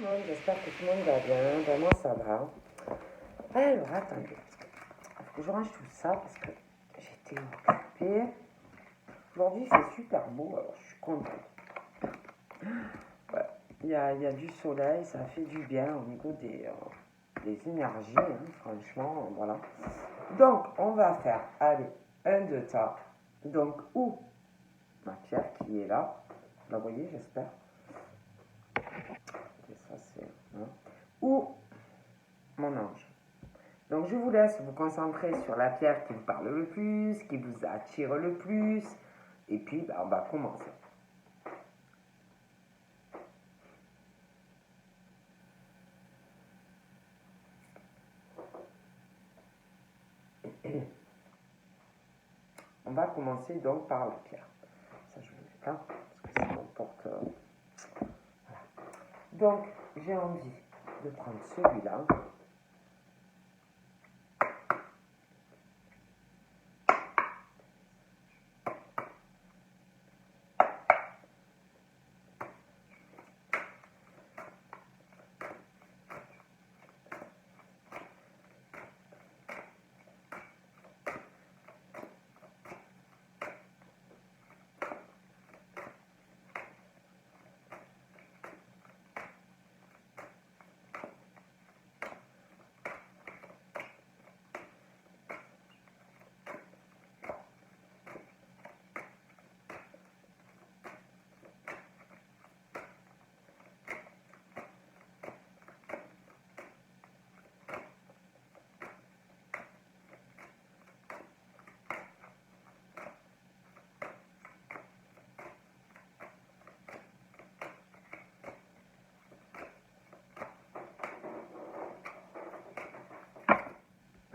le monde, j'espère que tout le monde va bien. Ben, moi, ça va. Alors, attendez. Il faut que je range tout ça parce que j'étais occupée. Aujourd'hui, il fait super beau, alors je suis contente. Ouais. Il y a du soleil, ça fait du bien au niveau des énergies, hein, franchement, voilà. Donc, on va faire, allez, un de tas. Donc, où ma pierre qui est là. Vous la voyez, j'espère. Et ça, c'est... Hein. Où mon ange. Donc je vous laisse vous concentrer sur la pierre qui vous parle le plus, qui vous attire le plus. Et puis ben, on va commencer. On va commencer donc par la pierre. Ça je le fais là, parce que ça m'emporte. Voilà. Donc j'ai envie de prendre celui-là.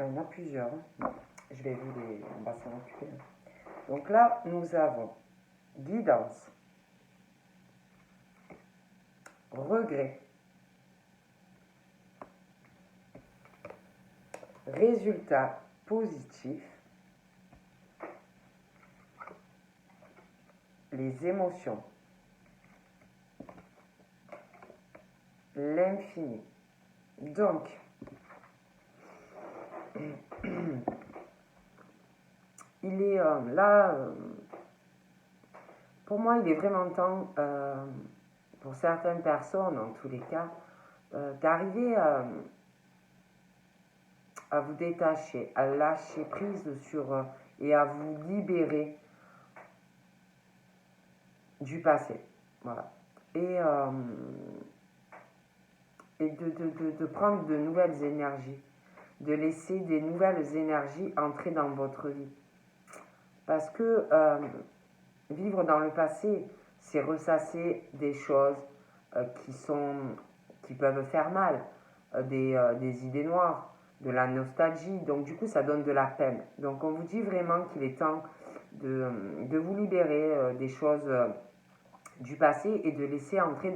Il y en a plusieurs. Bon, je vais vous les... On va s'en occuper. Donc là, nous avons guidance, regret, résultat positif, les émotions, l'infini. Donc, il est là, pour moi, il est vraiment temps, pour certaines personnes en tous les cas, d'arriver à vous détacher, à lâcher prise sur et à vous libérer du passé. Voilà. Et de prendre de nouvelles énergies, de laisser des nouvelles énergies entrer dans votre vie. Parce que vivre dans le passé, c'est ressasser des choses qui peuvent faire mal, des idées noires, de la nostalgie. Donc du coup, ça donne de la peine. Donc on vous dit vraiment qu'il est temps de vous libérer des choses du passé et de laisser entrer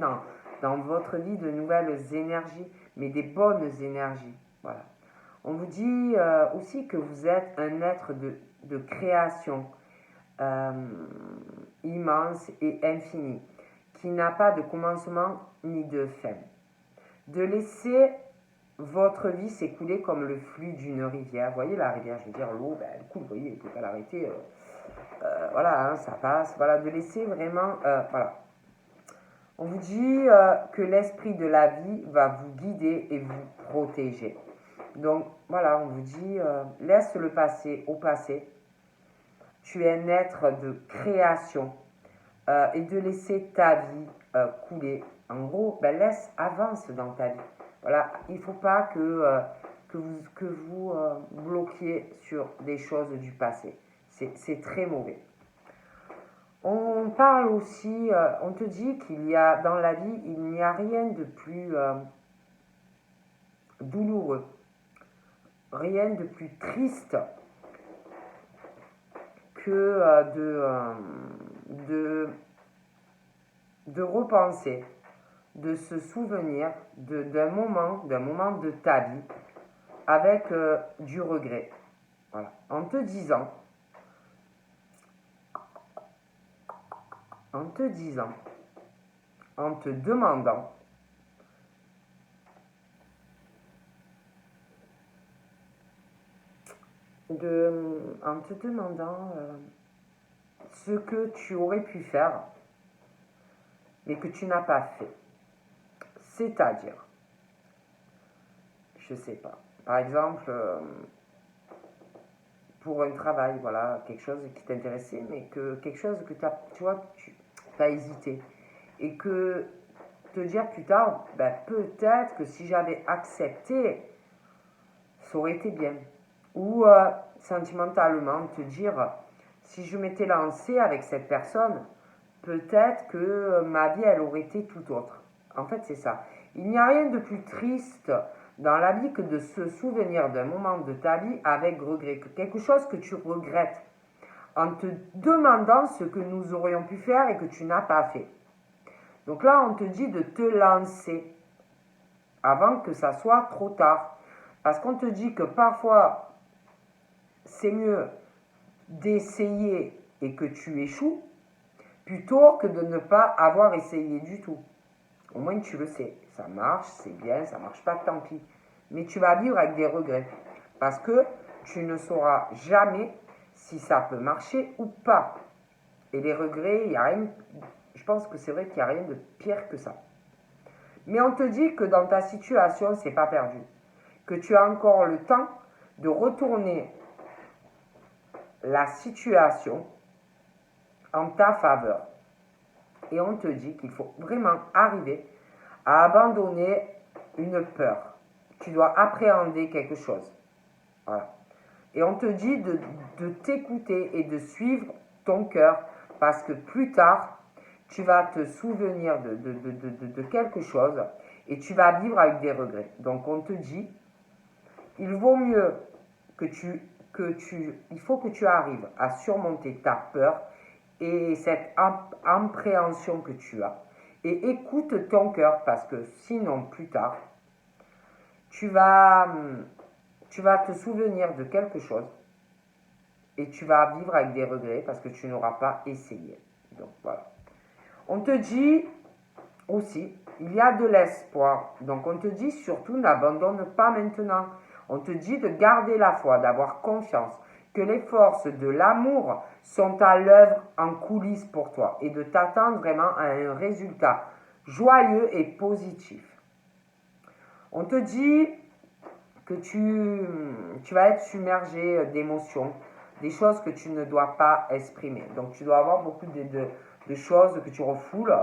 dans votre vie de nouvelles énergies, mais des bonnes énergies. Voilà. On vous dit aussi que vous êtes un être de création immense et infini, qui n'a pas de commencement ni de fin. De laisser votre vie s'écouler comme le flux d'une rivière. Vous voyez la rivière, je veux dire, l'eau, ben, elle coule, vous voyez, il ne faut pas l'arrêter. Voilà, hein, ça passe. Voilà, de laisser vraiment... voilà. On vous dit que l'esprit de la vie va vous guider et vous protéger. Donc voilà, on vous dit, laisse le passé au passé. Tu es un être de création et de laisser ta vie couler. En gros, ben, avance dans ta vie. Voilà, il ne faut pas que vous bloquiez sur des choses du passé. C'est très mauvais. On parle aussi, on te dit qu'il y a dans la vie, il n'y a rien de plus douloureux, rien de plus triste que de repenser, de se souvenir d'un moment de ta vie avec du regret. Voilà. En te demandant en te demandant ce que tu aurais pu faire, mais que tu n'as pas fait. C'est-à-dire, je sais pas, par exemple, pour un travail, voilà, quelque chose qui t'intéressait, mais que quelque chose que tu as, tu vois, tu as hésité. Et que te dire plus tard, ben, peut-être que si j'avais accepté, ça aurait été bien. Ou sentimentalement, te dire, si je m'étais lancée avec cette personne, peut-être que ma vie, elle aurait été tout autre. En fait, c'est ça. Il n'y a rien de plus triste dans la vie que de se souvenir d'un moment de ta vie avec regret, que quelque chose que tu regrettes, en te demandant ce que nous aurions pu faire et que tu n'as pas fait. Donc là, on te dit de te lancer avant que ça soit trop tard. Parce qu'on te dit que parfois, c'est mieux d'essayer et que tu échoues plutôt que de ne pas avoir essayé du tout. Au moins, tu le sais. Ça marche, c'est bien, ça marche pas, tant pis. Mais tu vas vivre avec des regrets. Parce que tu ne sauras jamais si ça peut marcher ou pas. Et les regrets, il y a rien. Je pense que c'est vrai qu'il n'y a rien de pire que ça. Mais on te dit que dans ta situation, c'est pas perdu. Que tu as encore le temps de retourner la situation en ta faveur. Et on te dit qu'il faut vraiment arriver à abandonner une peur. Tu dois appréhender quelque chose. Voilà. Et on te dit de t'écouter et de suivre ton cœur parce que plus tard, tu vas te souvenir de quelque chose et tu vas vivre avec des regrets. Donc on te dit, il vaut mieux il faut que tu arrives à surmonter ta peur et cette appréhension que tu as. Et écoute ton cœur parce que sinon plus tard, tu vas te souvenir de quelque chose et tu vas vivre avec des regrets parce que tu n'auras pas essayé. Donc voilà. On te dit aussi, il y a de l'espoir. Donc on te dit surtout n'abandonne pas maintenant. On te dit de garder la foi, d'avoir confiance, que les forces de l'amour sont à l'œuvre en coulisses pour toi et de t'attendre vraiment à un résultat joyeux et positif. On te dit que tu vas être submergé d'émotions, des choses que tu ne dois pas exprimer. Donc tu dois avoir beaucoup de choses que tu refoules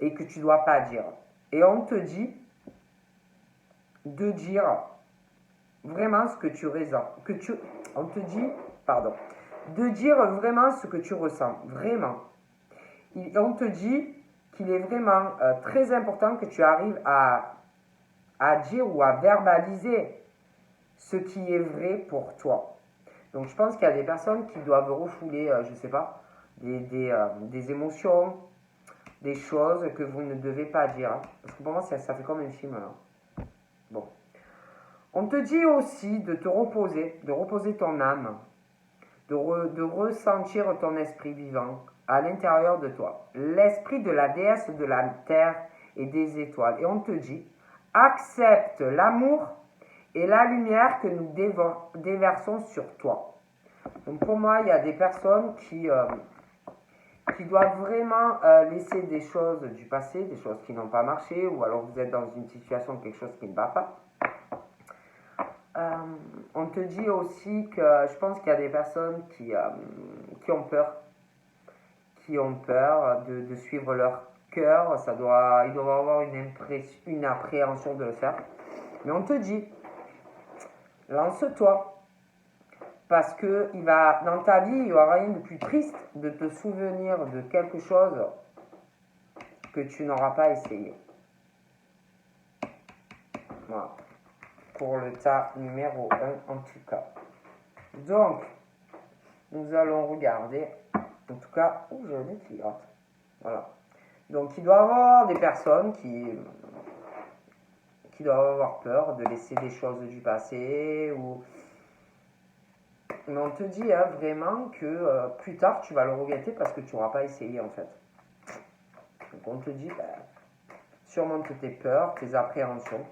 et que tu ne dois pas dire. Et on te dit de dire vraiment ce que tu ressens. On te dit, de dire vraiment ce que tu ressens. Vraiment. On te dit qu'il est vraiment très important que tu arrives à dire ou à verbaliser ce qui est vrai pour toi. Donc je pense qu'il y a des personnes qui doivent refouler, je ne sais pas, des émotions, des choses que vous ne devez pas dire. Hein. Parce que pour moi, ça fait comme un film. Hein. Bon. On te dit aussi de te reposer, de reposer ton âme, de ressentir ton esprit vivant à l'intérieur de toi. L'esprit de la déesse de la terre et des étoiles. Et on te dit, accepte l'amour et la lumière que nous déversons sur toi. Donc pour moi, il y a des personnes qui doivent vraiment laisser des choses du passé, des choses qui n'ont pas marché, ou alors vous êtes dans une situation, quelque chose qui ne va pas. On te dit aussi que je pense qu'il y a des personnes qui ont peur, de suivre leur cœur. Ils doivent avoir une appréhension de le faire. Mais on te dit, lance-toi. Parce que dans ta vie, il n'y aura rien de plus triste de te souvenir de quelque chose que tu n'auras pas essayé. Voilà. Pour le tas numéro 1 en tout cas. Donc, nous allons regarder, en tout cas, je l'ai écrit. Voilà. Donc, il doit y avoir des personnes qui doivent avoir peur de laisser des choses du passé ou... Mais on te dit vraiment que plus tard, tu vas le regretter parce que tu n'auras pas essayé en fait. Donc on te dit, surmonte tes peurs, tes appréhensions.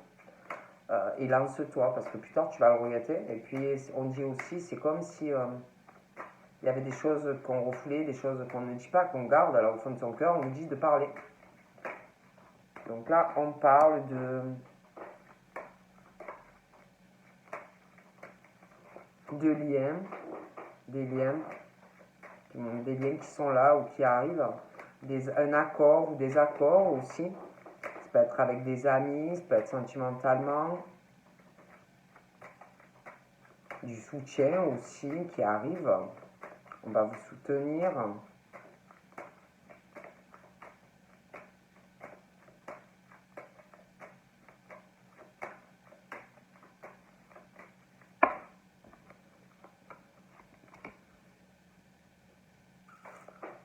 et lance-toi, parce que plus tard tu vas le regretter. Et puis on dit aussi, c'est comme si il y avait des choses qu'on refoulait, des choses qu'on ne dit pas, qu'on garde, alors au fond de son cœur, on nous dit de parler. Donc là, on parle de liens, des liens qui sont là ou qui arrivent, un accord ou des accords aussi. Ça peut être avec des amis, ça peut être sentimentalement. Du soutien aussi qui arrive. On va vous soutenir. On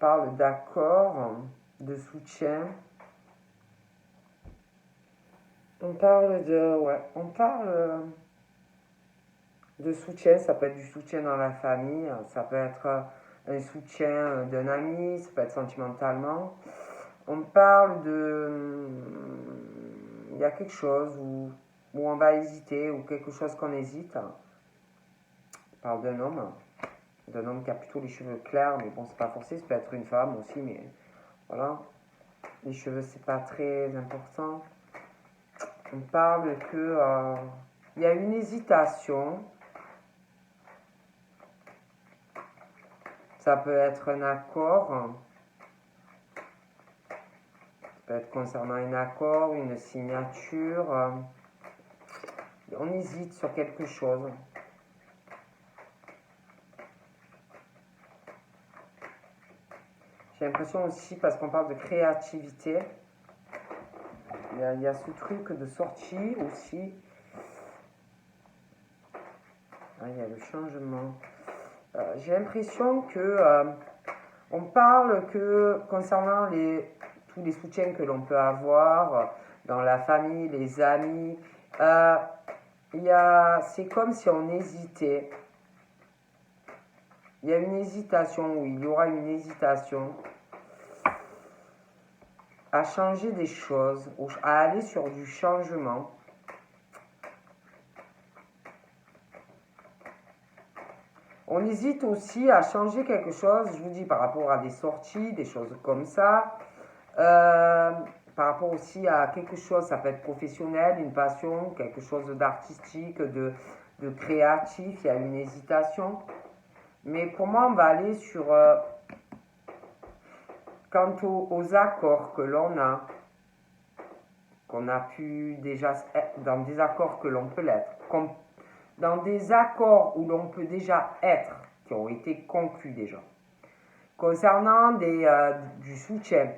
parle d'accord, de soutien. On parle de soutien. Ça peut être du soutien dans la famille, ça peut être un soutien d'un ami, ça peut être sentimentalement. On parle il y a quelque chose où on va hésiter, ou quelque chose qu'on hésite. On parle d'un homme qui a plutôt les cheveux clairs, mais bon, c'est pas forcé, ça peut être une femme aussi, mais voilà. Les cheveux, c'est pas très important. On parle que il y a une hésitation. Ça peut être un accord. Ça peut être concernant un accord, une signature. On hésite sur quelque chose. J'ai l'impression aussi, parce qu'on parle de créativité, il y a ce truc de sortie aussi. Ah, il y a le changement. J'ai l'impression que on parle que concernant tous les soutiens que l'on peut avoir dans la famille, les amis, c'est comme si on hésitait. Il y a une hésitation, oui, il y aura une hésitation à changer des choses, à aller sur du changement. On hésite aussi à changer quelque chose, je vous dis, par rapport à des sorties, des choses comme ça. Par rapport aussi à quelque chose, ça peut être professionnel, une passion, quelque chose d'artistique, de créatif, il y a une hésitation. Mais pour moi, on va aller sur... quant aux accords que l'on a, qu'on a pu déjà être dans des accords que l'on peut l'être, dans des accords où l'on peut déjà être, qui ont été conclus déjà, concernant du soutien,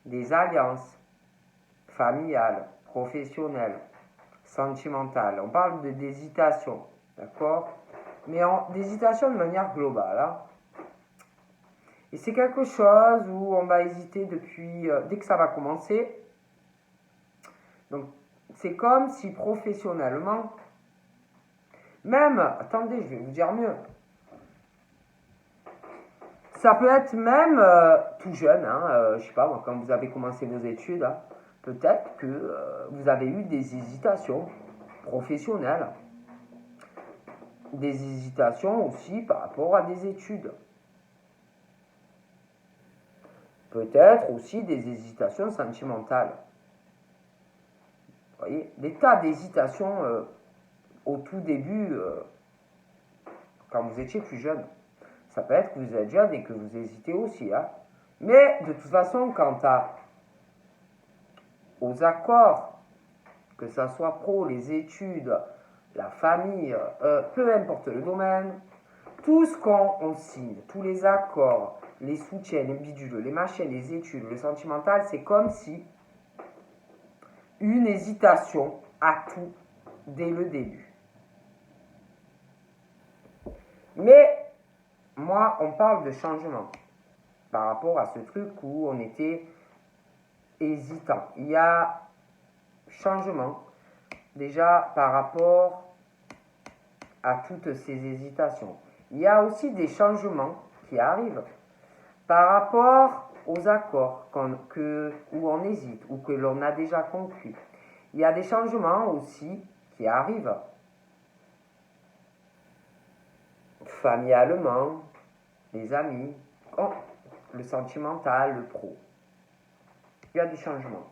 des alliances familiales, professionnelles, sentimentales. On parle d'hésitation, d'accord? Mais d'hésitation de manière globale. Hein. Et c'est quelque chose où on va hésiter dès que ça va commencer. Donc, c'est comme si professionnellement, même, attendez, je vais vous dire mieux. Ça peut être même tout jeune, hein, je sais pas, moi, quand vous avez commencé vos études, hein, peut-être que vous avez eu des hésitations professionnelles. Des hésitations aussi par rapport à des études. Peut-être aussi des hésitations sentimentales. Vous voyez, des tas d'hésitations au tout début, quand vous étiez plus jeune. Ça peut être que vous êtes jeune et que vous hésitez aussi. Hein. Mais de toute façon, quant aux accords, que ça soit pro, les études, la famille, peu importe le domaine, tout ce qu'on signe, tous les accords, les soutiens, les bidules, les machins, les études, le sentimental, c'est comme si une hésitation à tout dès le début. Mais moi, on parle de changement par rapport à ce truc où on était hésitant. Il y a changement déjà par rapport à toutes ces hésitations. Il y a aussi des changements qui arrivent par rapport aux accords où on hésite ou que l'on a déjà conclus. Il y a des changements aussi qui arrivent. Familialement, les amis, le sentimental, le pro. Il y a des changements.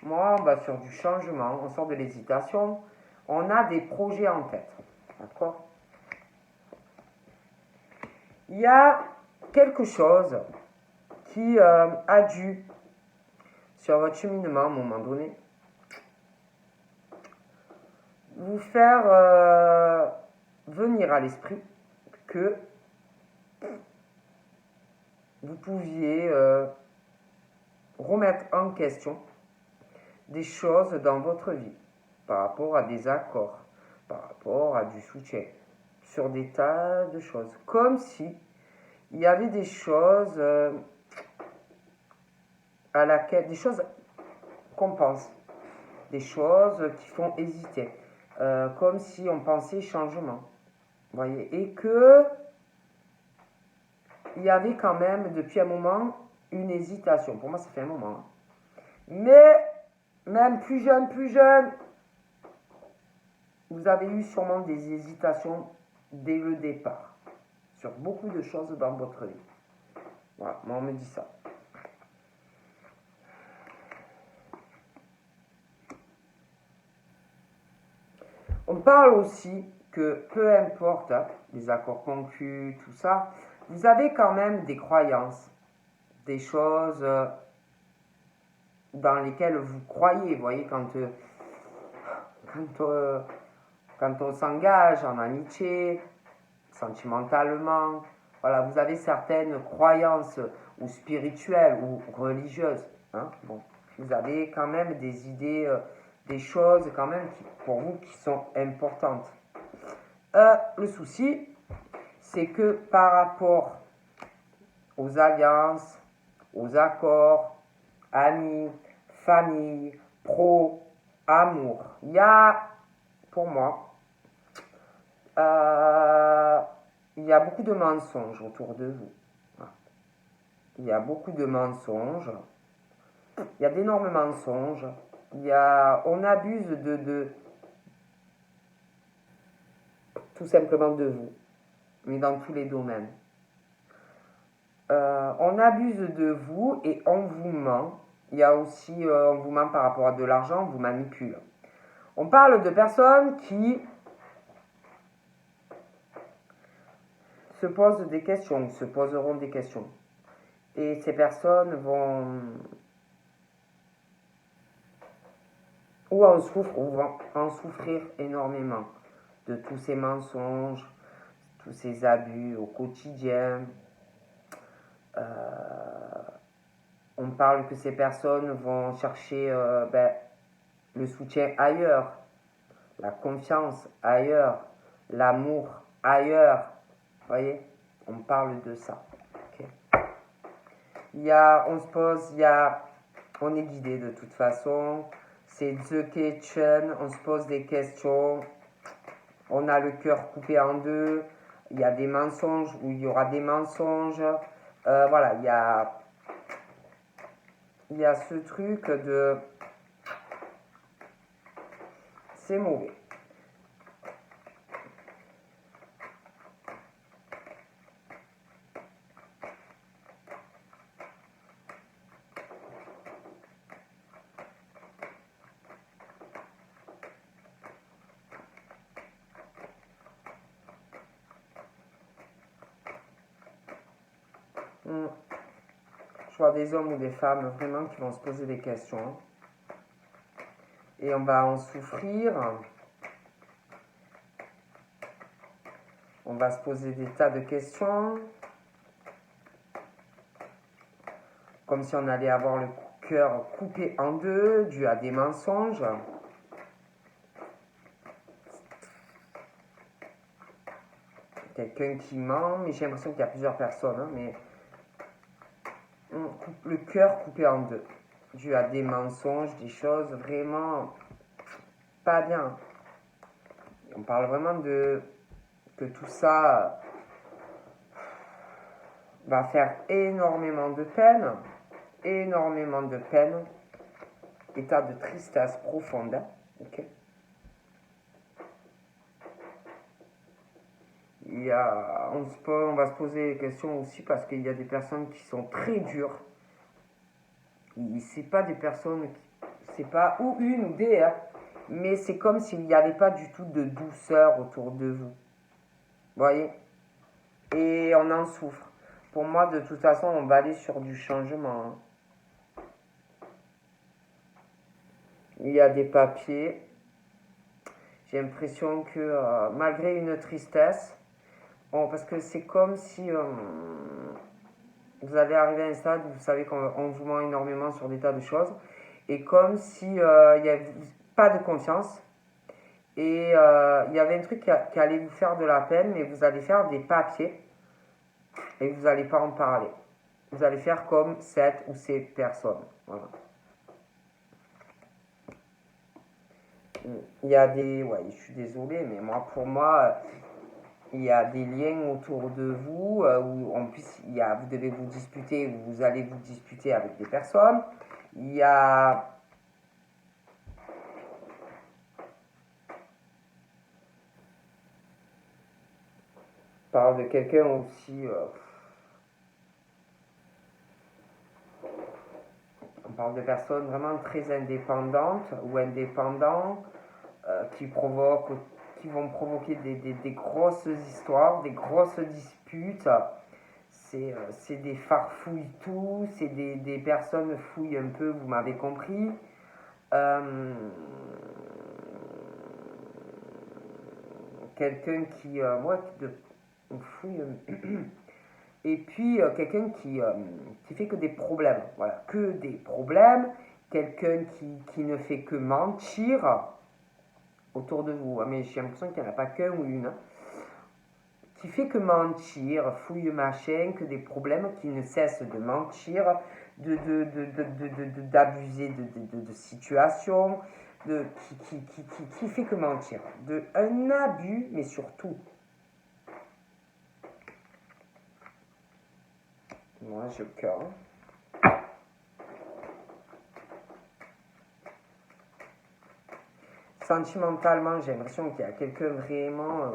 Moi, on va sur du changement, on sort de l'hésitation. On a des projets en tête. D'accord? Il y a quelque chose qui a dû, sur votre cheminement à un moment donné, vous faire venir à l'esprit que vous pouviez remettre en question des choses dans votre vie, par rapport à des accords, par rapport à du soutien, sur des tas de choses, comme si il y avait des choses des choses qu'on pense, des choses qui font hésiter, comme si on pensait changement, voyez, et que il y avait quand même depuis un moment une hésitation. Pour moi, ça fait un moment, hein. Mais même plus jeune, vous avez eu sûrement des hésitations dès le départ sur beaucoup de choses dans votre vie. Voilà, moi on me dit ça. On parle aussi que peu importe les accords conclus, tout ça, vous avez quand même des croyances, des choses dans lesquelles vous croyez. Vous voyez, quand on s'engage en amitié, sentimentalement, voilà, vous avez certaines croyances ou spirituelles ou religieuses. Hein, bon, vous avez quand même des idées, des choses quand même pour vous qui sont importantes. Le souci, c'est que par rapport aux alliances, aux accords, amis, famille, pro, amour, il y a, pour moi, il y a beaucoup de mensonges autour de vous. Il y a beaucoup de mensonges. Il y a d'énormes mensonges. On abuse tout simplement de vous, mais dans tous les domaines. On abuse de vous et on vous ment. Il y a aussi, on vous ment par rapport à de l'argent, on vous manipule. On parle de personnes qui se posent des questions, se poseront des questions. Et ces personnes vont ou vont en souffrir énormément de tous ces mensonges, tous ces abus au quotidien. On parle que ces personnes vont chercher le soutien ailleurs, la confiance ailleurs, l'amour ailleurs. Vous voyez, on parle de ça. Okay. On est guidé de toute façon. C'est The Kitchen, on se pose des questions. On a le cœur coupé en deux. Il y a des mensonges ou il y aura des mensonges. Voilà, il y a ce truc de... C'est mauvais. Je vois des hommes ou des femmes vraiment qui vont se poser des questions. Et on va en souffrir. On va se poser des tas de questions. Comme si on allait avoir le cœur coupé en deux, dû à des mensonges. Quelqu'un qui ment, mais j'ai l'impression qu'il y a plusieurs personnes, hein, mais le cœur coupé en deux, dû à des mensonges, des choses vraiment pas bien. On parle vraiment que tout ça va faire énormément de peine, état de tristesse profonde. Ok. On va se poser des questions aussi parce qu'il y a des personnes qui sont très dures. C'est pas des personnes, c'est pas ou une ou des, hein, mais c'est comme s'il n'y avait pas du tout de douceur autour de vous. Vous voyez? Et on en souffre. Pour moi, de toute façon, on va aller sur du changement. Hein. Il y a des papiers. J'ai l'impression que malgré une tristesse, parce que c'est comme si vous allez arriver à un stade où vous savez qu'on vous ment énormément sur des tas de choses, et comme si il n'y avait pas de confiance, et il y avait un truc qui allait vous faire de la peine, mais vous allez faire des papiers, et vous n'allez pas en parler. Vous allez faire comme cette ou ces personnes. Voilà. Il y a des... Ouais, je suis désolé, mais pour moi, il y a des liens autour de vous où en plus, vous devez vous disputer, vous allez vous disputer avec des personnes. Il y a... On parle de quelqu'un aussi... on parle de personnes vraiment très indépendantes ou indépendants qui vont provoquer des grosses histoires, des grosses disputes. C'est des farfouilles tout, c'est des personnes fouillent un peu, vous m'avez compris. Quelqu'un qui, fouille. Et puis quelqu'un qui fait que des problèmes, voilà, que des problèmes. Quelqu'un qui ne fait que mentir autour de vous. Mais j'ai l'impression qu'il n'y en a pas qu'un ou une. Hein, qui fait que mentir, fouille machin, que des problèmes, qui ne cessent de mentir, d'abuser de situations, qui fait que mentir. Un abus, mais surtout. Moi, j'ai le cœur. Sentimentalement, j'ai l'impression qu'il y a quelqu'un vraiment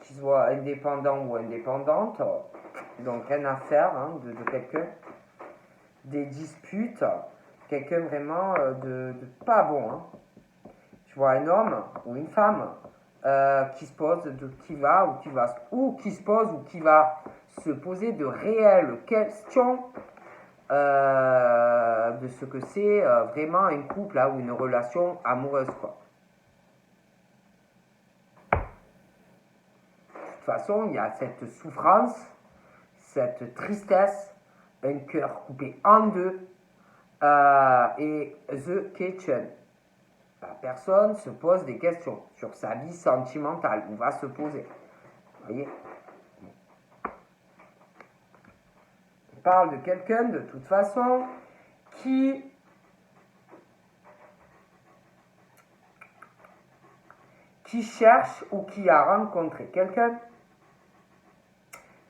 qui soit indépendant ou indépendante, donc rien à faire de quelqu'un, des disputes, quelqu'un vraiment de pas bon. Hein. Tu vois un homme ou une femme qui se pose qui se pose ou qui va se poser de réelles questions de ce que c'est vraiment un couple ou une relation amoureuse, quoi. De toute façon, il y a cette souffrance, cette tristesse, un cœur coupé en deux et The Kitchen. La personne se pose des questions sur sa vie sentimentale, ou va se poser. Vous voyez ? On parle de quelqu'un, de toute façon, qui cherche ou qui a rencontré quelqu'un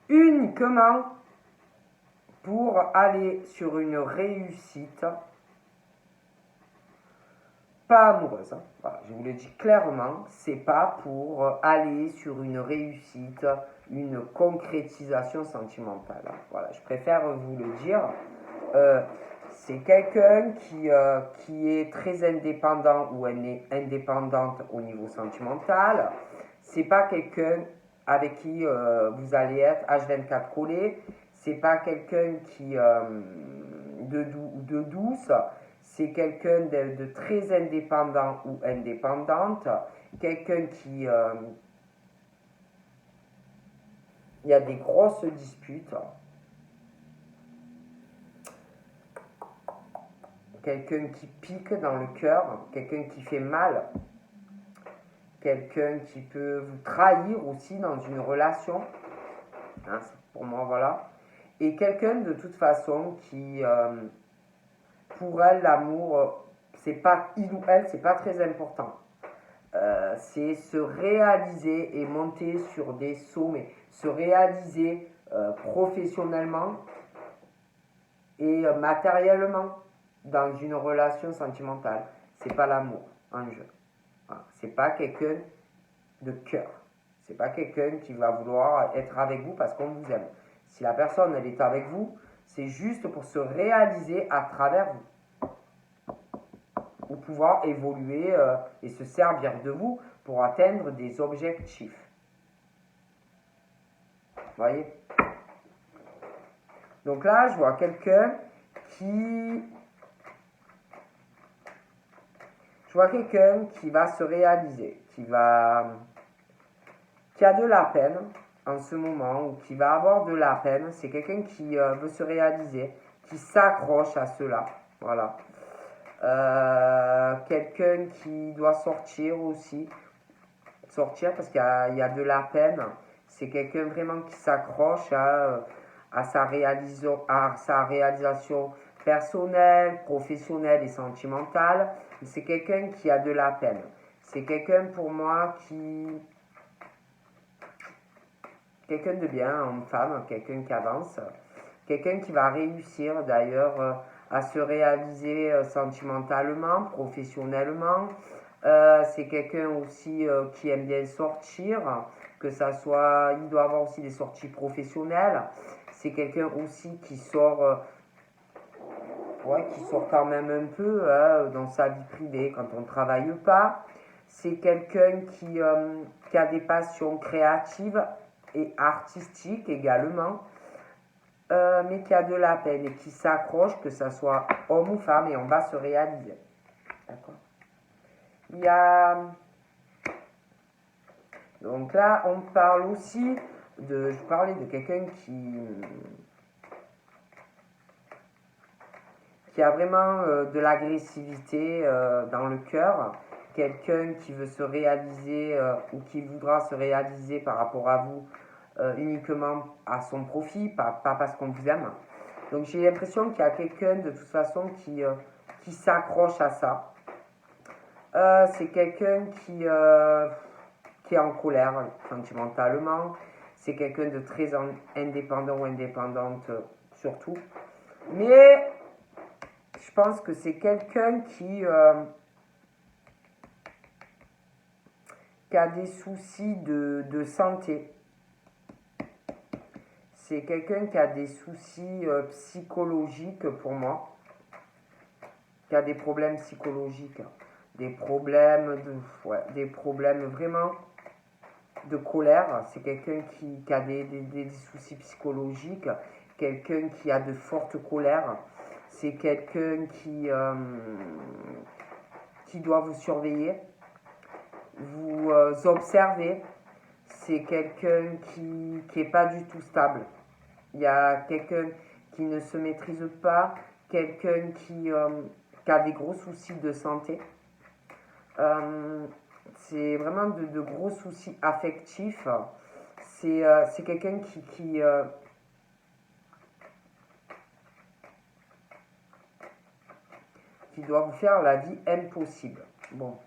uniquement pour aller sur une réussite, pas amoureuse. Hein. Voilà, je vous le dis clairement, c'est pas pour aller sur une réussite, une concrétisation sentimentale. Hein. Voilà, je préfère vous le dire. C'est quelqu'un qui est très indépendant ou elle est indépendante au niveau sentimental. C'est pas quelqu'un avec qui vous allez être H24 collé. C'est pas quelqu'un qui de douce. C'est quelqu'un de très indépendant ou indépendante. Quelqu'un qui il y a des grosses disputes. Quelqu'un qui pique dans le cœur, quelqu'un qui fait mal, quelqu'un qui peut vous trahir aussi dans une relation, hein, pour moi voilà, et quelqu'un de toute façon qui, pour elle, l'amour, c'est pas il ou elle, c'est pas très important. C'est se réaliser et monter sur des sommets, se réaliser professionnellement et matériellement. dans une relation sentimentale. C'est pas l'amour en jeu. Voilà. C'est pas quelqu'un de cœur. C'est pas quelqu'un qui va vouloir être avec vous parce qu'on vous aime. Si la personne elle est avec vous, c'est juste pour se réaliser à travers vous. Ou pouvoir évoluer et se servir de vous pour atteindre des objectifs. Vous voyez? Donc là, je vois quelqu'un qui... Je vois quelqu'un qui va se réaliser, qui a de la peine en ce moment, ou qui va avoir de la peine. C'est quelqu'un qui veut se réaliser, qui s'accroche à cela. Voilà. Quelqu'un qui doit sortir aussi. Sortir parce qu'il y a de la peine. C'est quelqu'un vraiment qui s'accroche à sa réalisation personnelle, professionnelle et sentimentale. C'est quelqu'un qui a de la peine. C'est quelqu'un pour moi quelqu'un de bien, homme, femme, quelqu'un qui avance. Quelqu'un qui va réussir d'ailleurs à se réaliser sentimentalement, professionnellement. C'est quelqu'un aussi qui aime bien sortir, que ça soit, il doit avoir aussi des sorties professionnelles. C'est quelqu'un aussi qui sort quand même un peu dans sa vie privée quand on ne travaille pas. C'est quelqu'un qui a des passions créatives et artistiques également, mais qui a de la peine et qui s'accroche, que ce soit homme ou femme, et on va se réaliser. D'accord? Il y a... Donc là, on parle aussi de... Je parlais de quelqu'un qui a vraiment de l'agressivité dans le cœur, quelqu'un qui veut se réaliser ou qui voudra se réaliser par rapport à vous uniquement à son profit, pas parce qu'on vous aime. Donc j'ai l'impression qu'il y a quelqu'un de toute façon qui s'accroche à ça. C'est quelqu'un qui est en colère sentimentalement. C'est quelqu'un de très indépendant ou indépendante surtout. Mais je pense que c'est quelqu'un qui a des soucis de santé. C'est quelqu'un qui a des soucis psychologiques pour moi. Qui a des problèmes psychologiques. Des problèmes vraiment de colère. C'est quelqu'un qui a des soucis psychologiques. Quelqu'un qui a de fortes colères. C'est quelqu'un qui doit vous surveiller, vous observer. C'est quelqu'un qui n'est pas du tout stable. Il y a quelqu'un qui ne se maîtrise pas, quelqu'un qui a des gros soucis de santé. C'est vraiment de gros soucis affectifs. C'est quelqu'un qui doit vous faire la vie impossible. Bon,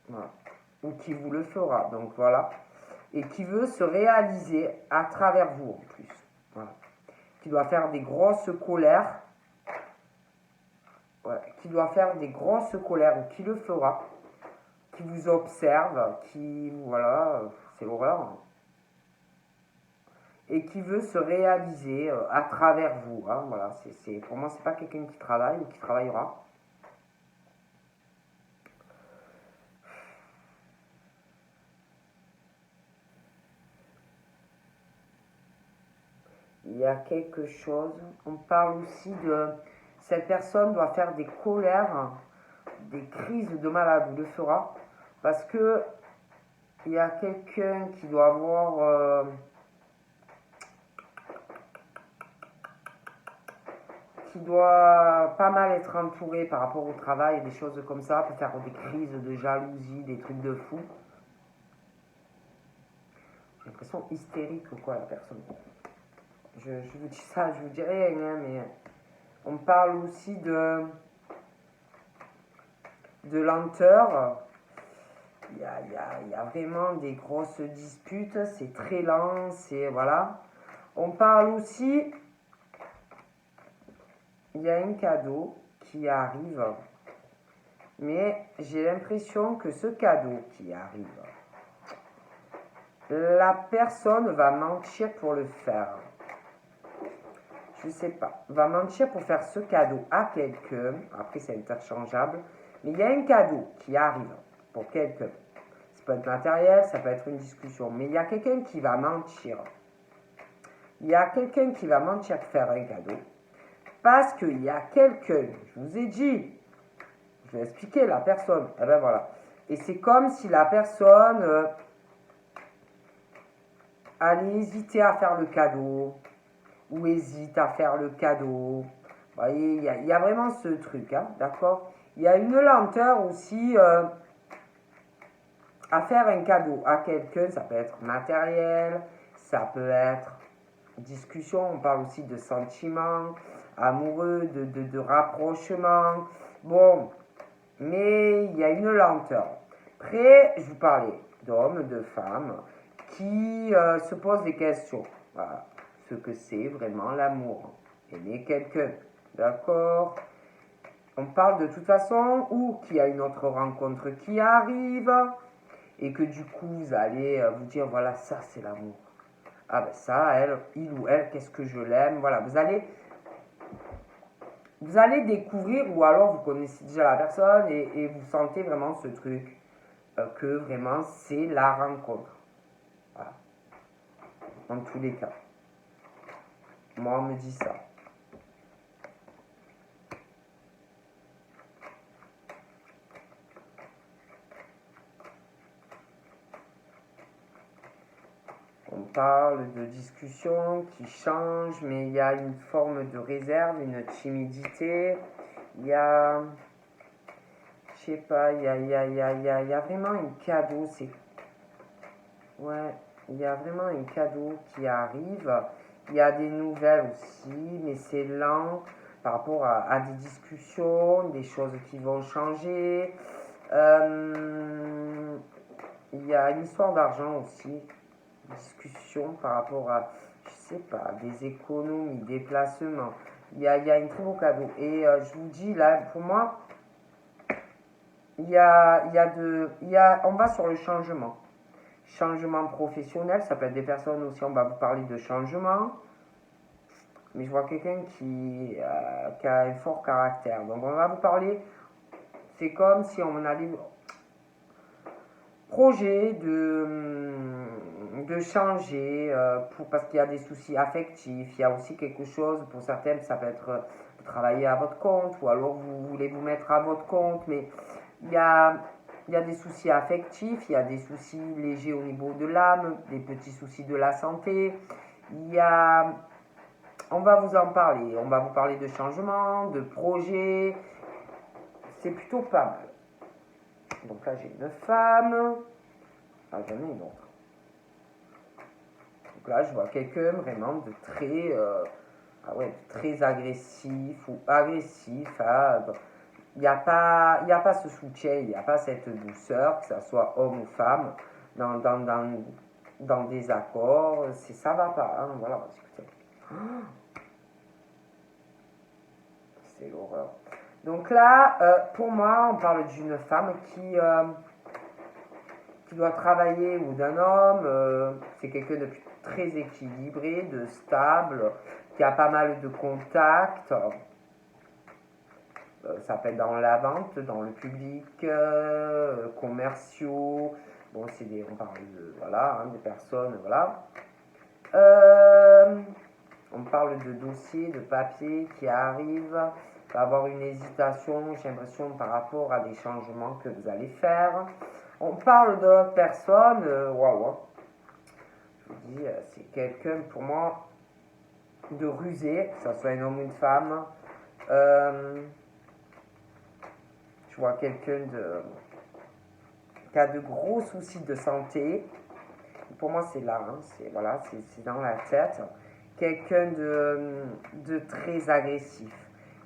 voilà. Ou qui vous le fera, donc voilà. Et qui veut se réaliser à travers vous en plus. Voilà. Qui doit faire des grosses colères. Ouais. Qui doit faire des grosses colères, ou qui le fera. Qui vous observe, voilà, c'est l'horreur. Et qui veut se réaliser à travers vous. Hein, voilà, pour moi, c'est pas quelqu'un qui travaille ou qui travaillera. Il y a quelque chose. On parle aussi de... Cette personne doit faire des colères, des crises de malade, ou le fera. Parce que il y a quelqu'un qui doit avoir... qui doit pas mal être entouré par rapport au travail, des choses comme ça, peut faire des crises de jalousie, des trucs de fou. J'ai l'impression hystérique ou quoi, la personne. Je vous dis ça, je vous dis rien, hein, mais on parle aussi de lenteur. Il y a vraiment des grosses disputes, c'est très lent, c'est voilà. On parle aussi, il y a un cadeau qui arrive. Mais j'ai l'impression que ce cadeau qui arrive, la personne va mentir pour le faire. Je ne sais pas. Va mentir pour faire ce cadeau à quelqu'un. Après, c'est interchangeable. Mais il y a un cadeau qui arrive pour quelqu'un. Ça peut être matériel, ça peut être une discussion. Mais il y a quelqu'un qui va mentir. Il y a quelqu'un qui va mentir pour faire un cadeau. Parce qu'il y a quelqu'un, je vous ai dit, je vais expliquer la personne. Et ben voilà. Et c'est comme si la personne allait hésiter à faire le cadeau. Ou hésite à faire le cadeau. Vous voyez, il y a vraiment ce truc, hein, d'accord? Il y a une lenteur aussi à faire un cadeau à quelqu'un. Ça peut être matériel, ça peut être discussion. On parle aussi de sentiments amoureux, de rapprochement. Bon, mais il y a une lenteur. Après, je vous parlais d'hommes, de femmes qui se posent des questions. Voilà. Ce que c'est vraiment l'amour. Aimer quelqu'un. D'accord? On parle de toute façon ou qu'il y a une autre rencontre qui arrive et que du coup vous allez vous dire voilà, ça c'est l'amour. Ah ben ça, elle, il ou elle, qu'est-ce que je l'aime. Voilà, vous allez découvrir ou alors vous connaissez déjà la personne et vous sentez vraiment ce truc que vraiment c'est la rencontre. Voilà. Dans tous les cas. Moi, on me dit ça. On parle de discussion qui change, mais il y a une forme de réserve, une timidité. Il y a, je sais pas, il y a vraiment un cadeau. Ouais, il y a vraiment un cadeau qui arrive. Il y a des nouvelles aussi, mais c'est lent par rapport à des discussions, des choses qui vont changer. Il y a une histoire d'argent aussi, discussion par rapport à, je sais pas, des économies, des placements. Il y a un très beau cadeau. Et je vous dis, là, pour moi, on va sur le changement. Changement professionnel, ça peut être des personnes aussi, on va vous parler de changement. Mais je vois quelqu'un qui a un fort caractère. Donc on va vous parler, c'est comme si on allait projet de changer parce qu'il y a des soucis affectifs. Il y a aussi quelque chose, pour certaines, ça peut être de travailler à votre compte ou alors vous voulez vous mettre à votre compte. Mais il y a des soucis affectifs, il y a des soucis légers au niveau de l'âme, des petits soucis de la santé. On va vous en parler. On va vous parler de changement, de projet. C'est plutôt pas mal. Donc là, j'ai une femme. Ah, j'en ai une autre. Donc là, je vois quelqu'un vraiment de très agressif ou agressif. Il n'y a pas ce soutien, il n'y a pas cette douceur, que ce soit homme ou femme, dans des accords. Ça va pas. Hein, voilà, écoutez. C'est l'horreur. Donc là, pour moi, on parle d'une femme qui doit travailler ou d'un homme. C'est quelqu'un de très équilibré, de stable, qui a pas mal de contacts. Ça peut être dans la vente, dans le public, commerciaux. Bon, on parle de, voilà, des personnes, voilà. On parle de dossiers, de papiers qui arrivent. Il va y avoir une hésitation, j'ai l'impression, par rapport à des changements que vous allez faire. On parle de l'autre personne, waouh. Je vous dis, c'est quelqu'un pour moi de rusé, que ce soit un homme ou une femme. Je vois quelqu'un qui a de gros soucis de santé. Pour moi, c'est là, hein, c'est dans la tête. Quelqu'un de très agressif.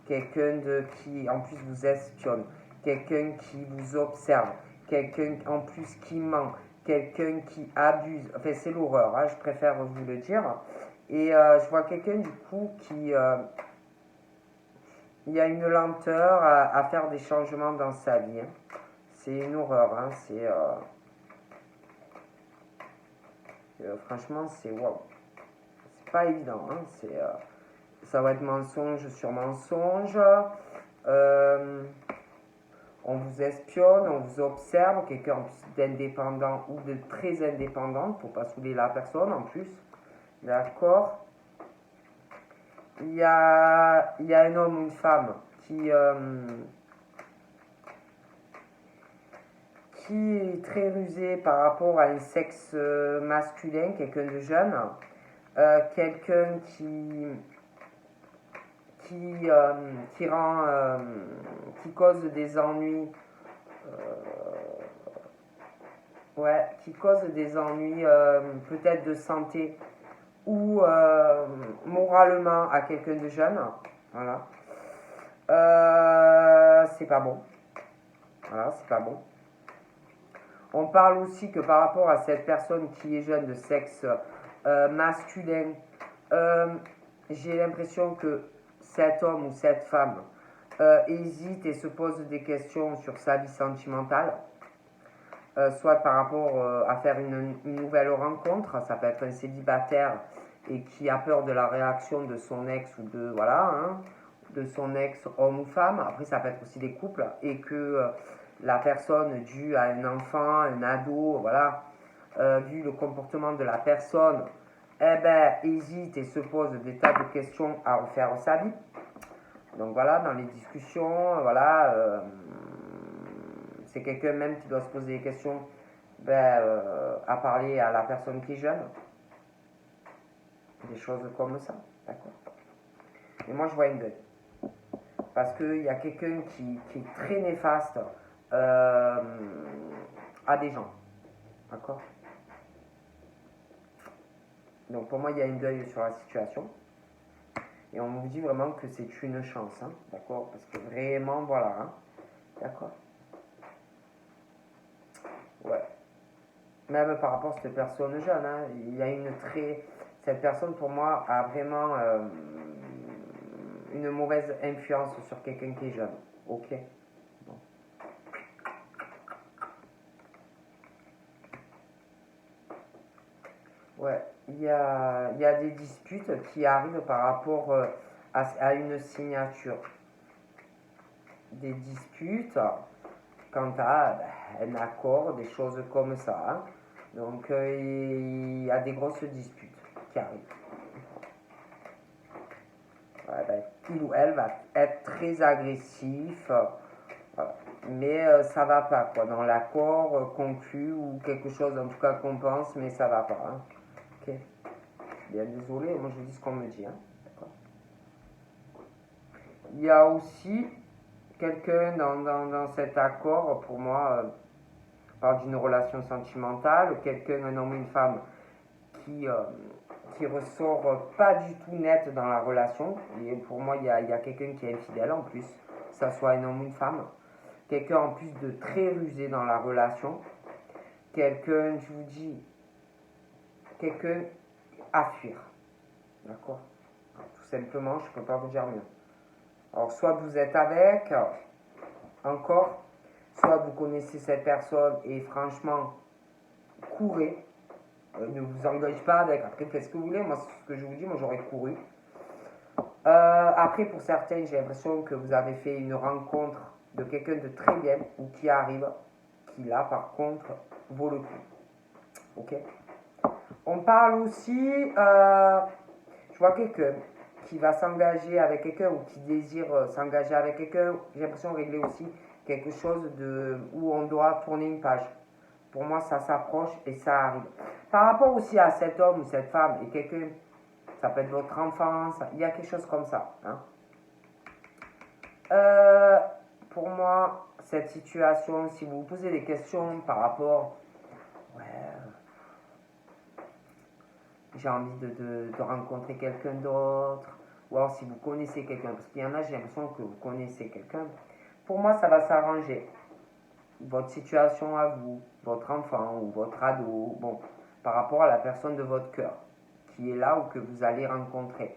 Quelqu'un qui, en plus, vous espionne. Quelqu'un qui vous observe. Quelqu'un, en plus, qui ment. Quelqu'un qui abuse. Enfin, c'est l'horreur, hein, je préfère vous le dire. Et je vois quelqu'un, du coup, qui il y a une lenteur à faire des changements dans sa vie. Hein. C'est une horreur. Hein. Franchement, c'est wow. C'est pas évident. Hein. Ça va être mensonge sur mensonge. On vous espionne, on vous observe, quelqu'un d'indépendant ou de très indépendant, pour pas saouler la personne en plus. D'accord. Il y a un homme ou une femme qui est très rusé par rapport à un sexe masculin, quelqu'un de jeune, quelqu'un qui cause des ennuis, qui cause des ennuis peut-être de santé ou moralement à quelqu'un de jeune. Voilà. C'est pas bon. Voilà, c'est pas bon. On parle aussi que par rapport à cette personne qui est jeune de sexe masculin, j'ai l'impression que cet homme ou cette femme hésite et se pose des questions sur sa vie sentimentale, soit par rapport à faire une nouvelle rencontre, ça peut être un célibataire et qui a peur de la réaction de son ex ou de son ex homme ou femme. Après, ça peut être aussi des couples et que la personne, due à un enfant, un ado, voilà, vu le comportement de la personne, hésite et se pose des tas de questions à refaire sa vie. Donc voilà, dans les discussions, voilà, c'est quelqu'un même qui doit se poser des questions à parler à la personne qui est jeune. Des choses comme ça, d'accord. Et moi, je vois une deuil. Parce qu'il y a quelqu'un qui est très néfaste à des gens, d'accord. Donc pour moi, il y a une deuil sur la situation. Et on vous dit vraiment que c'est une chance, hein, d'accord. Parce que vraiment, voilà, hein, d'accord. Ouais. Même par rapport à cette personne jeune, hein, il y a cette personne pour moi a vraiment une mauvaise influence sur quelqu'un qui est jeune. Ok. Bon. Ouais, il y a des disputes qui arrivent par rapport à une signature. Des disputes quant à un accord, des choses comme ça. Hein. Donc il y a des grosses disputes qui arrivent. Ouais, il ou elle va être très agressif, mais ça va pas quoi. Dans l'accord conclu ou quelque chose en tout cas qu'on pense, mais ça va pas. Hein. Ok. Bien désolé, moi je vous dis ce qu'on me dit. Hein. D'accord. Il y a aussi quelqu'un dans cet accord, pour moi, parle d'une relation sentimentale, quelqu'un, un homme ou une femme qui ressort pas du tout net dans la relation. Et pour moi, il y a quelqu'un qui est infidèle en plus, que ça soit un homme ou une femme. Quelqu'un en plus de très rusé dans la relation. Quelqu'un, je vous dis, quelqu'un à fuir. D'accord. Tout simplement, je ne peux pas vous dire mieux. Alors, soit vous êtes avec, encore, soit vous connaissez cette personne et franchement, courez. Ne vous engage pas avec. Après, faites ce que vous voulez. Moi, c'est ce que je vous dis, moi, j'aurais couru. Après, pour certains, j'ai l'impression que vous avez fait une rencontre de quelqu'un de très bien ou qui arrive, qui là, par contre, vaut le coup. Ok. On parle aussi, je vois quelqu'un qui va s'engager avec quelqu'un ou qui désire s'engager avec quelqu'un. J'ai l'impression de régler aussi quelque chose où on doit tourner une page. Pour moi, ça s'approche et ça arrive. Par rapport aussi à cet homme ou cette femme et quelqu'un, ça peut être votre enfant, il y a quelque chose comme ça. Hein. Pour moi, cette situation, si vous vous posez des questions par rapport, j'ai envie de rencontrer quelqu'un d'autre, ou alors si vous connaissez quelqu'un, parce qu'il y en a, j'ai l'impression que vous connaissez quelqu'un, pour moi, ça va s'arranger. Votre situation à vous, votre enfant ou votre ado, bon, par rapport à la personne de votre cœur qui est là ou que vous allez rencontrer.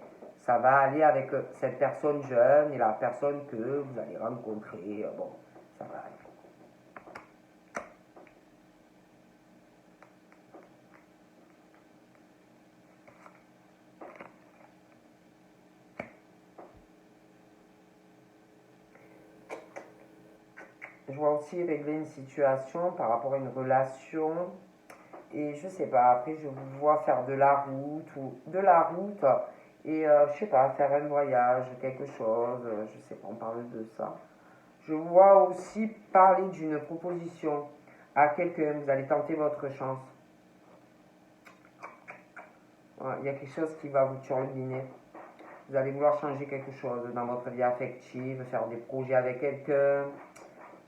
ça va aller avec cette personne jeune et la personne que vous allez rencontrer. Bon, ça va aller. Je vois aussi régler une situation par rapport à une relation. Et je sais pas, après je vous vois faire de la route et je sais pas, faire un voyage, quelque chose, je sais pas, on parle de ça. Je vois aussi parler d'une proposition à quelqu'un, vous allez tenter votre chance. Ouais, il y a quelque chose qui va vous turbiner. Vous allez vouloir changer quelque chose dans votre vie affective, faire des projets avec quelqu'un.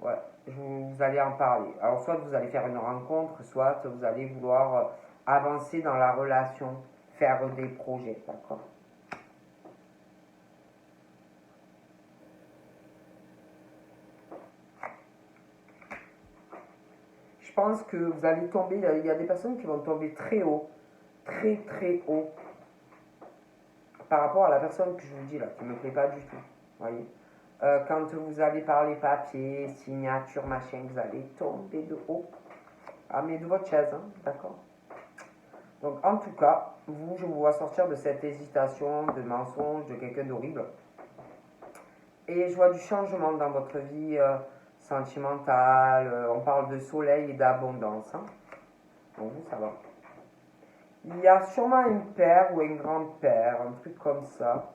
Ouais, vous allez en parler. Alors, soit vous allez faire une rencontre, soit vous allez vouloir avancer dans la relation, faire des projets, d'accord? Je pense que vous allez tomber, il y a des personnes qui vont tomber très haut, très très haut, par rapport à la personne que je vous dis là, qui ne me plaît pas du tout, voyez? Quand vous allez parler papier, signature, machin, vous allez tomber de haut. Ah, mais de votre chaise, hein, d'accord? Donc, en tout cas, vous, je vous vois sortir de cette hésitation, de mensonge, de quelqu'un d'horrible. Et je vois du changement dans votre vie sentimentale. On parle de soleil et d'abondance. Hein. Donc, vous, ça va. Il y a sûrement un père ou un grand-père, un truc comme ça.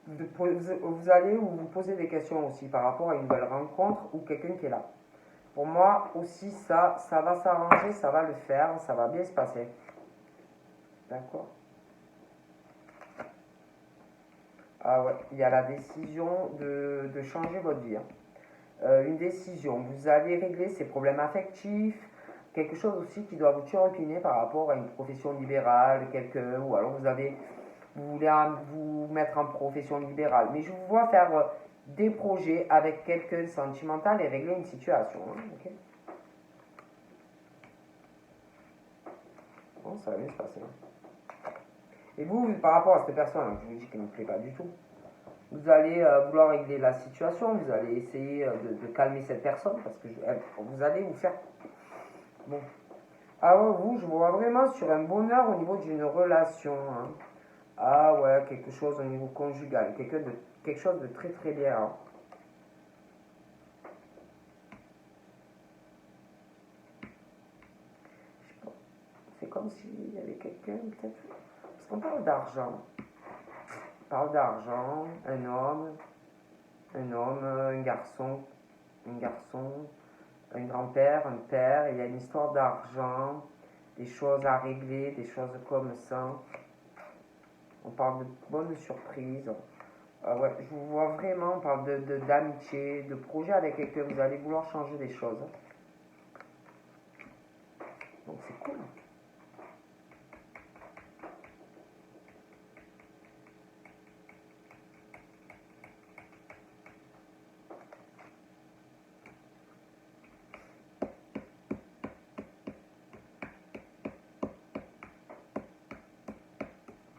Vous allez vous poser des questions aussi par rapport à une nouvelle rencontre ou quelqu'un qui est là. Pour moi aussi, ça va s'arranger, ça va le faire, ça va bien se passer. D'accord? Ah ouais, il y a la décision de changer votre vie. Hein. Une décision, vous allez régler ces problèmes affectifs, quelque chose aussi qui doit vous turlupiner par rapport à une profession libérale, quelqu'un, ou alors vous voulez vous mettre en profession libérale. Mais je vous vois faire des projets avec quelqu'un sentimental et régler une situation. Hein, okay? Bon, ça va bien se passer. Hein. Et vous, par rapport à cette personne, hein, je vous dis qu'elle ne me plaît pas du tout, vous allez vouloir régler la situation, vous allez essayer de calmer cette personne parce que vous allez vous faire. Bon. Ah ouais, vous, je vous vois vraiment sur un bonheur au niveau d'une relation. Hein. Ah ouais, quelque chose au niveau conjugal, quelque chose de très très bien. Hein. Je sais pas. C'est comme s'il y avait quelqu'un, peut-être. Parce qu'on parle d'argent. On parle d'argent, un garçon, un grand-père, un père, il y a une histoire d'argent, des choses à régler, des choses comme ça. On parle de bonnes surprises. Ouais, je vous vois vraiment, on parle d'amitié, de projet avec quelqu'un, vous allez vouloir changer des choses. Donc c'est cool.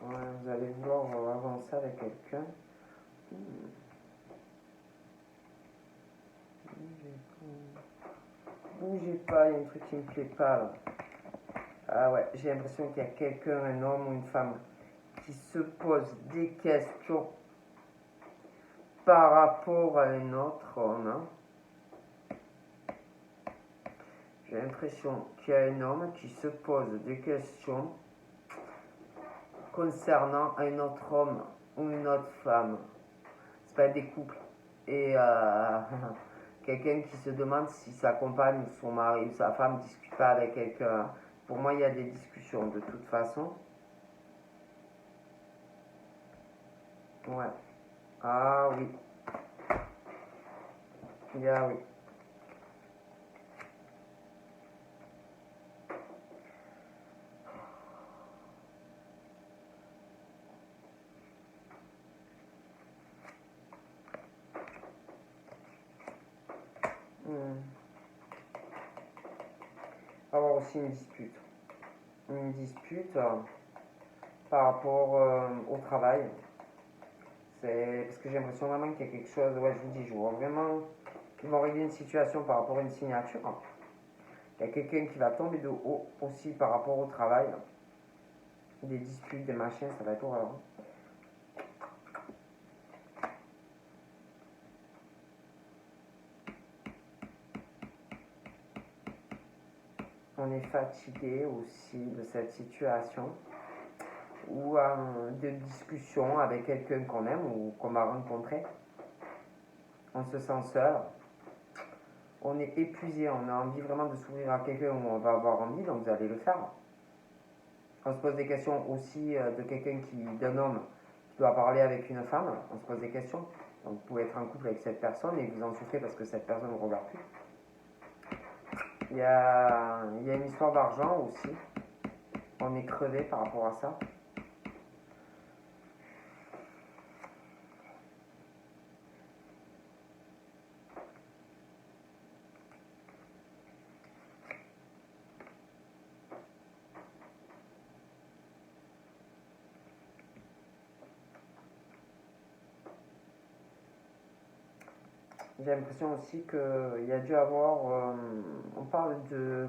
Ouais, vous allez vouloir avancer avec quelqu'un. Bougez pas, il y a un truc qui me plaît pas là. Ah ouais, j'ai l'impression qu'il y a quelqu'un, un homme ou une femme, qui se pose des questions par rapport à un autre homme. Hein. J'ai l'impression qu'il y a un homme qui se pose des questions concernant un autre homme ou une autre femme. C'est pas des couples. Et quelqu'un qui se demande si sa compagne ou son mari ou sa femme ne discute pas avec quelqu'un. Pour moi, il y a des discussions de toute façon. Ouais. Ah oui. Ah oui. Avoir aussi une dispute. Une dispute. par rapport au travail. C'est parce que j'ai l'impression vraiment qu'il y a quelque chose. Ouais, je vous dis, je vois vraiment qu'ils vont régler une situation par rapport à une signature. Il y a quelqu'un qui va tomber de haut aussi par rapport au travail. Des disputes, des machins, ça va être horreur. On est fatigué aussi de cette situation ou de discussion avec quelqu'un qu'on aime ou qu'on va rencontrer. On se sent seul. On est épuisé, on a envie vraiment de s'ouvrir à quelqu'un où on va avoir envie, donc vous allez le faire. On se pose des questions aussi de quelqu'un d'un homme qui doit parler avec une femme. On se pose des questions. Donc vous pouvez être en couple avec cette personne et vous en souffrez parce que cette personne ne vous regarde plus. Il y a une histoire d'argent aussi. On est crevé par rapport à ça. J'ai l'impression aussi qu'il y a dû avoir. On parle de.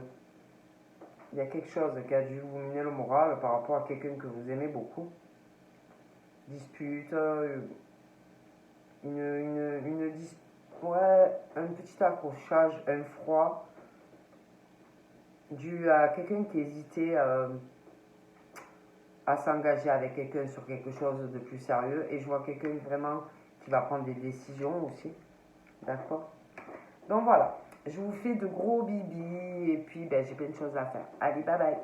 Il y a quelque chose qui a dû vous miner le moral par rapport à quelqu'un que vous aimez beaucoup. Dispute, ouais, un petit accrochage, un froid, dû à quelqu'un qui hésitait à s'engager avec quelqu'un sur quelque chose de plus sérieux. Et je vois quelqu'un vraiment qui va prendre des décisions aussi. D'accord? Donc voilà, je vous fais de gros bibis et puis ben, j'ai plein de choses à faire. Allez, bye bye!